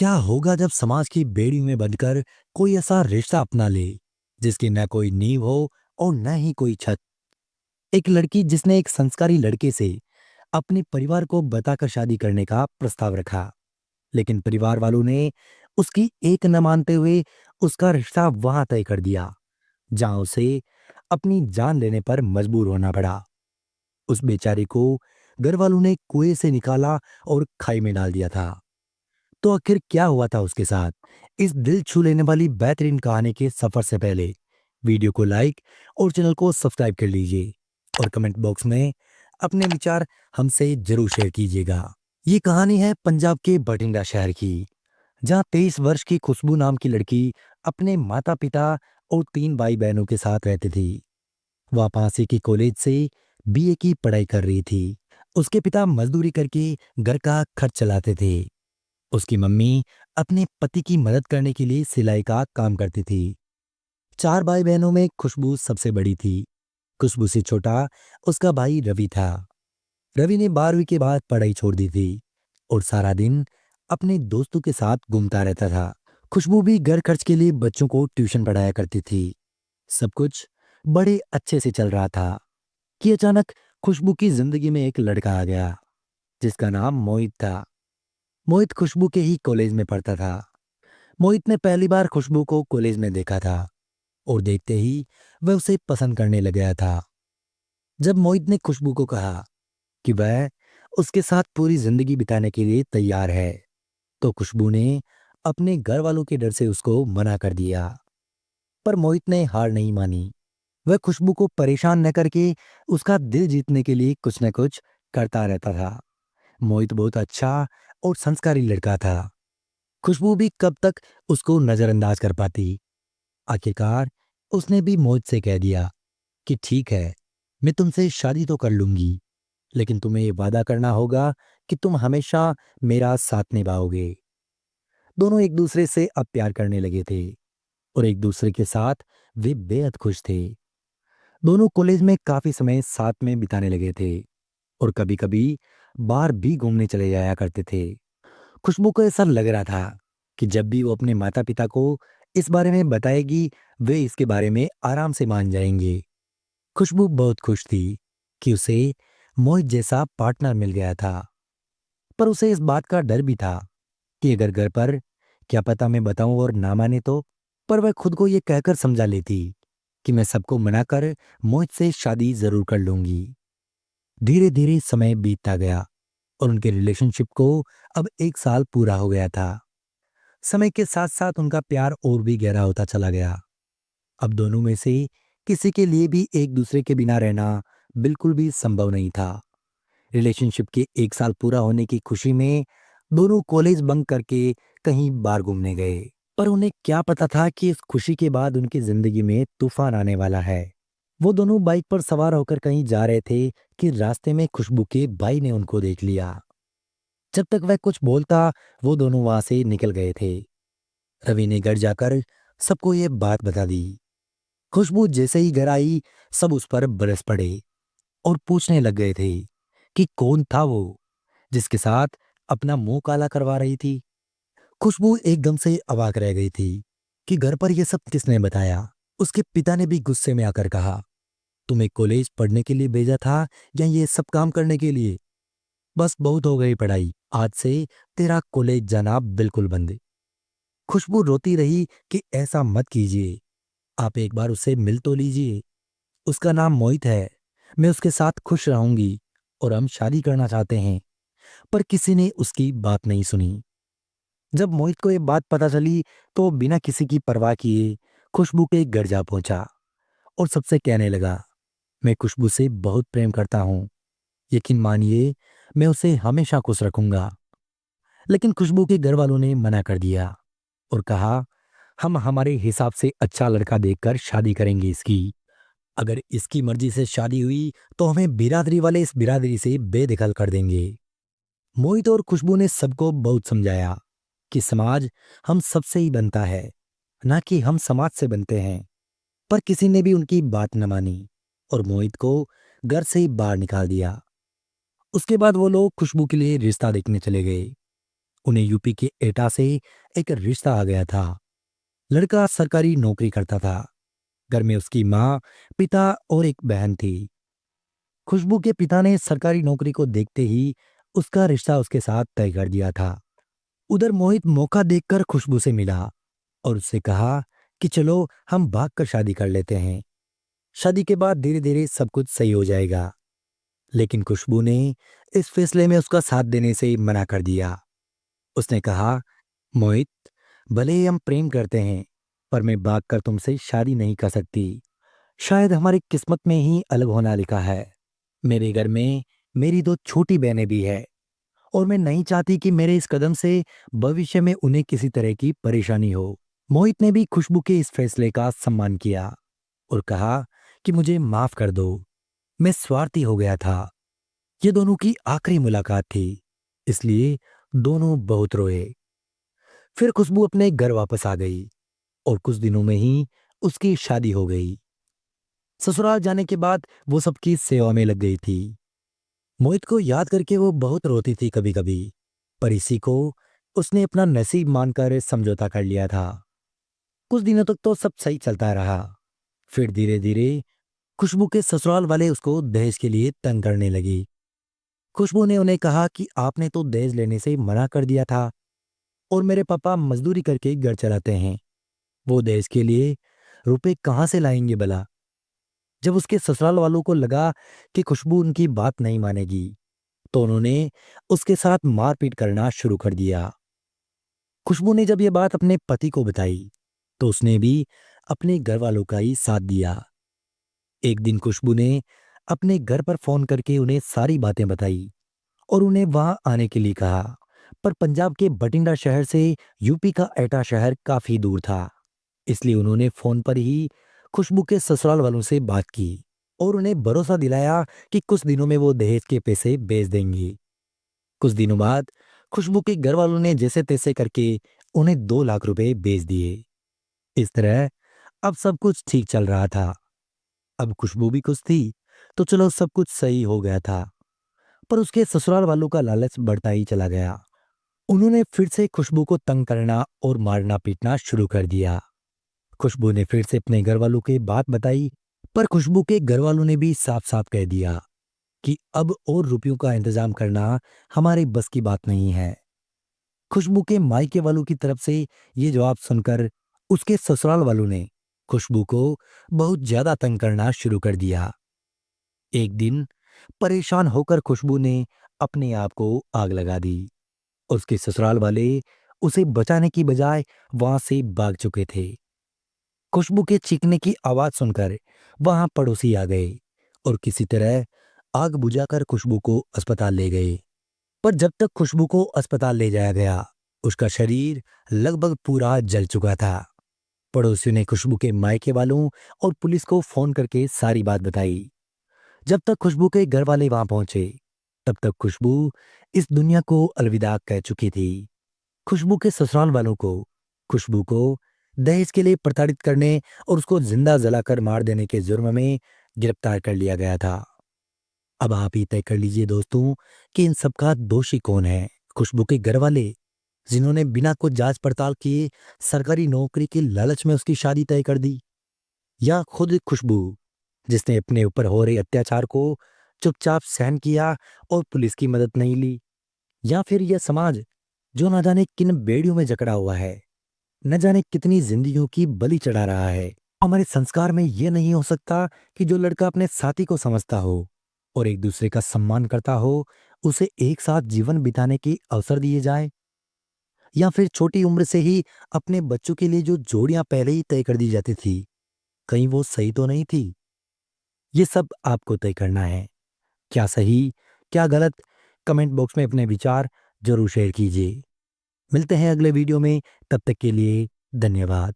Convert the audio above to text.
क्या होगा जब समाज की बेड़ी में बंधकर कोई ऐसा रिश्ता अपना ले जिसकी न कोई नींव हो और न ही कोई छत। एक लड़की जिसने एक संस्कारी लड़के से अपने परिवार को बताकर शादी करने का प्रस्ताव रखा, लेकिन परिवार वालों ने उसकी एक न मानते हुए उसका रिश्ता वहां तय कर दिया जहां उसे अपनी जान लेने पर मजबूर होना पड़ा। उस बेचारी को घर वालों ने कुएं से निकाला और खाई में डाल दिया था। तो आखिर क्या हुआ था उसके साथ? इस दिल छू लेने वाली बेहतरीन कहानी के सफर से पहले वीडियो को लाइक और चैनल को सब्सक्राइब कर लीजिए और कमेंट बॉक्स में अपने विचार हमसे जरूर शेयर कीजिएगा। ये कहानी है पंजाब के बठिंडा शहर की, जहाँ 23 वर्ष की खुशबू नाम की लड़की अपने माता पिता और 3 भाई बहनों के साथ रहती थी। वह पासी की कॉलेज से बीए की पढ़ाई कर रही थी। उसके पिता मजदूरी करके घर का खर्च चलाते थे। उसकी मम्मी अपने पति की मदद करने के लिए सिलाई का काम करती थी। 4 भाई बहनों में खुशबू सबसे बड़ी थी। खुशबू से छोटा उसका भाई रवि था। रवि ने 12वीं के बाद पढ़ाई छोड़ दी थी और सारा दिन अपने दोस्तों के साथ घूमता रहता था। खुशबू भी घर खर्च के लिए बच्चों को ट्यूशन पढ़ाया करती थी। सब कुछ बड़े अच्छे से चल रहा था कि अचानक खुशबू की जिंदगी में एक लड़का आ गया जिसका नाम मोहित था। मोहित खुशबू के ही कॉलेज में पढ़ता था। मोहित ने पहली बार खुशबू को कॉलेज में देखा था और देखते ही वह उसे पसंद करने लग गया था। जब मोहित ने खुशबू को कहा कि वह उसके साथ पूरी जिंदगी बिताने के लिए तैयार है, तो खुशबू ने अपने घर वालों के डर से उसको मना कर दिया। पर मोहित ने हार नहीं मानी। वह खुशबू को परेशान न करके उसका दिल जीतने के लिए कुछ न कुछ करता रहता था। मोहित बहुत अच्छा और संस्कारी लड़का था। खुशबू भी कब तक उसको नजरअंदाज कर पाती। आखिरकार उसने भी मोहित से कह दिया कि ठीक है, मैं तुमसे शादी तो कर लूंगी, लेकिन तुम्हें ये वादा करना होगा कि तुम हमेशा मेरा साथ निभाओगे। दोनों एक दूसरे से अब प्यार करने लगे थे और एक दूसरे के साथ वे बेहद खुश थे। दोनों कॉलेज में काफी समय साथ में बिताने लगे थे और कभी कभी बाहर भी घूमने चले जाया करते थे। खुशबू को ऐसा लग रहा था कि जब भी वो अपने माता पिता को इस बारे में बताएगी, वे इसके बारे में आराम से मान जाएंगे। खुशबू बहुत खुश थी कि उसे मोहित जैसा पार्टनर मिल गया था, पर उसे इस बात का डर भी था कि अगर घर पर क्या पता मैं बताऊं और ना माने तो। पर वह खुद को ये कहकर समझा लेती कि मैं सबको मनाकर मोहित से शादी जरूर कर लूंगी। धीरे धीरे समय बीतता गया और उनके रिलेशनशिप को अब 1 साल पूरा हो गया था। समय के साथ साथ उनका प्यार और भी गहरा होता चला गया। अब दोनों में से किसी के लिए भी एक दूसरे के बिना रहना बिल्कुल भी संभव नहीं था। रिलेशनशिप के 1 साल पूरा होने की खुशी में दोनों कॉलेज बंक करके कहीं बाहर घूमने गए। पर उन्हें क्या पता था कि इस खुशी के बाद उनकी जिंदगी में तूफान आने वाला है। वो दोनों बाइक पर सवार होकर कहीं जा रहे थे कि रास्ते में खुशबू के भाई ने उनको देख लिया। जब तक वह कुछ बोलता, वो दोनों वहां से निकल गए थे। रवि ने घर जाकर सबको ये बात बता दी। खुशबू जैसे ही घर आई, सब उस पर बरस पड़े और पूछने लग गए थे कि कौन था वो जिसके साथ अपना मुंह काला करवा रही थी। खुशबू एकदम से अवाक रह गई थी कि घर पर यह सब किसने बताया। उसके पिता ने भी गुस्से में आकर कहा, तुम्हें कॉलेज पढ़ने के लिए भेजा था या ये सब काम करने के लिए? बस बहुत हो गई पढ़ाई, आज से तेरा कॉलेज जाना बिल्कुल बंद। खुशबू रोती रही कि ऐसा मत कीजिए, आप एक बार उससे मिल तो लीजिए। उसका नाम मोहित है, मैं उसके साथ खुश रहूंगी और हम शादी करना चाहते हैं। पर किसी ने उसकी बात नहीं सुनी। जब मोहित को ये बात पता चली, तो वो बिना किसी की परवाह किए खुशबू के घर जा पहुंचा और सबसे कहने लगा, मैं खुशबू से बहुत प्रेम करता हूँ, यकीन मानिए मैं उसे हमेशा खुश रखूंगा। लेकिन खुशबू के घर वालों ने मना कर दिया और कहा, हम हमारे हिसाब से अच्छा लड़का देखकर शादी करेंगे इसकी। अगर इसकी मर्जी से शादी हुई तो हमें बिरादरी वाले इस बिरादरी से बेदखल कर देंगे। मोहित और खुशबू ने सबको बहुत समझाया कि समाज हम सबसे ही बनता है, ना कि हम समाज से बनते हैं। पर किसी ने भी उनकी बात न मानी और मोहित को घर से ही बाहर निकाल दिया। उसके बाद वो लोग खुशबू के लिए रिश्ता देखने चले गए। उन्हें यूपी के एटा से एक रिश्ता आ गया था। लड़का सरकारी नौकरी करता था। घर में उसकी माँ, पिता और एक बहन थी। खुशबू के पिता ने सरकारी नौकरी को देखते ही उसका रिश्ता उसके साथ तय कर दिया था। उधर मोहित मौका देखकर खुशबू से मिला और उससे कहा कि चलो हम भाग कर शादी कर लेते हैं। शादी के बाद धीरे धीरे सब कुछ सही हो जाएगा। लेकिन खुशबू ने इस फैसले में उसका साथ देने से मना कर दिया। उसने कहा, मोहित, भले ही हम प्रेम करते हैं, पर मैं भाग कर तुमसे शादी नहीं कर सकती। शायद हमारी किस्मत में ही अलग होना लिखा है। मेरे घर में मेरी दो छोटी बहनें भी है और मैं नहीं चाहती कि मेरे इस कदम से भविष्य में उन्हें किसी तरह की परेशानी हो। मोहित ने भी खुशबू के इस फैसले का सम्मान किया और कहा कि मुझे माफ कर दो, मैं स्वार्थी हो गया था। ये दोनों की आखिरी मुलाकात थी, इसलिए दोनों बहुत रोए। फिर खुशबू अपने घर वापस आ गई और कुछ दिनों में ही उसकी शादी हो गई। ससुराल जाने के बाद वो सबकी सेवा में लग गई थी। मोहित को याद करके वो बहुत रोती थी कभी कभी, पर इसी को उसने अपना नसीब मानकर समझौता कर लिया था। कुछ दिनों तक तो सब सही चलता रहा। फिर धीरे धीरे खुशबू के ससुराल वाले उसको दहेज के लिए तंग करने लगी। खुशबू ने उन्हें कहा कि आपने तो दहेज लेने से मना कर दिया था और मेरे पापा मजदूरी करके घर चलाते हैं, वो दहेज के लिए रुपए कहाँ से लाएंगे भला। जब उसके ससुराल वालों को लगा कि खुशबू उनकी बात नहीं मानेगी, तो उन्होंने उसके साथ मारपीट करना शुरू कर दिया। खुशबू ने जब ये बात अपने पति को बताई, तो उसने भी अपने घर वालों का ही साथ दिया। एक दिन खुशबू ने अपने घर पर फोन करके उन्हें सारी बातें बताई और उन्हें वहां आने के लिए कहा। पर पंजाब के बठिंडा शहर से यूपी का एटा शहर काफी दूर था, इसलिए उन्होंने फोन पर ही खुशबू के ससुराल वालों से बात की और उन्हें भरोसा दिलाया कि कुछ दिनों में वो दहेज के पैसे भेज देंगी। कुछ दिनों बाद खुशबू के घर वालों ने जैसे तैसे करके उन्हें 2 लाख रुपए भेज दिए। इस तरह अब सब कुछ ठीक चल रहा था। अब खुशबू भी खुश थी, तो चलो सब कुछ सही हो गया था। पर उसके ससुराल वालों का लालच बढ़ता ही चला गया। उन्होंने फिर से खुशबू को तंग करना और मारना पीटना शुरू कर दिया। खुशबू ने फिर से अपने घर वालों की बात बताई, पर खुशबू के घर वालों ने भी साफ साफ कह दिया कि अब और रुपयों का इंतजाम करना हमारे बस की बात नहीं है। खुशबू के मायके वालों की तरफ से ये जवाब सुनकर उसके ससुराल वालों ने खुशबू को बहुत ज्यादा तंग करना शुरू कर दिया। एक दिन परेशान होकर खुशबू ने अपने आप को आग लगा दी। उसके ससुराल वाले उसे बचाने की बजाय वहां से भाग चुके थे। खुशबू के चीखने की आवाज सुनकर वहां पड़ोसी आ गए और किसी तरह आग बुझाकर खुशबू को अस्पताल ले गए। पर जब तक खुशबू को अस्पताल ले जाया गया, उसका शरीर लगभग पूरा जल चुका था। पड़ोसियों ने खुशबू के मायके वालों और पुलिस को फोन करके सारी बात बताई। जब तक खुशबू के घर वाले वहां पहुंचे, तब तक खुशबू इस दुनिया को अलविदा कह चुकी थी। खुशबू के ससुराल वालों को खुशबू को दहेज के लिए प्रताड़ित करने और उसको जिंदा जलाकर मार देने के जुर्म में गिरफ्तार कर लिया गया था। अब आप ही तय कर लीजिए दोस्तों कि इन सबका दोषी कौन है। खुशबू के घर वाले, जिन्होंने बिना कुछ जांच पड़ताल किए सरकारी नौकरी के लालच में उसकी शादी तय कर दी, या खुद खुशबू, जिसने अपने ऊपर हो रहे अत्याचार को चुपचाप सहन किया और पुलिस की मदद नहीं ली, या फिर यह समाज जो न जाने किन बेड़ियों में जकड़ा हुआ है, न जाने कितनी जिंदगियों की बलि चढ़ा रहा है। हमारे संस्कार में यह नहीं हो सकता कि जो लड़का अपने साथी को समझता हो और एक दूसरे का सम्मान करता हो, उसे एक साथ जीवन बिताने की अवसर दिए जाए, या फिर छोटी उम्र से ही अपने बच्चों के लिए जो जोड़ियां पहले ही तय कर दी जाती थी, कहीं वो सही तो नहीं थी। ये सब आपको तय करना है। क्या सही, क्या गलत, कमेंट बॉक्स में अपने विचार जरूर शेयर कीजिए। मिलते हैं अगले वीडियो में, तब तक के लिए धन्यवाद।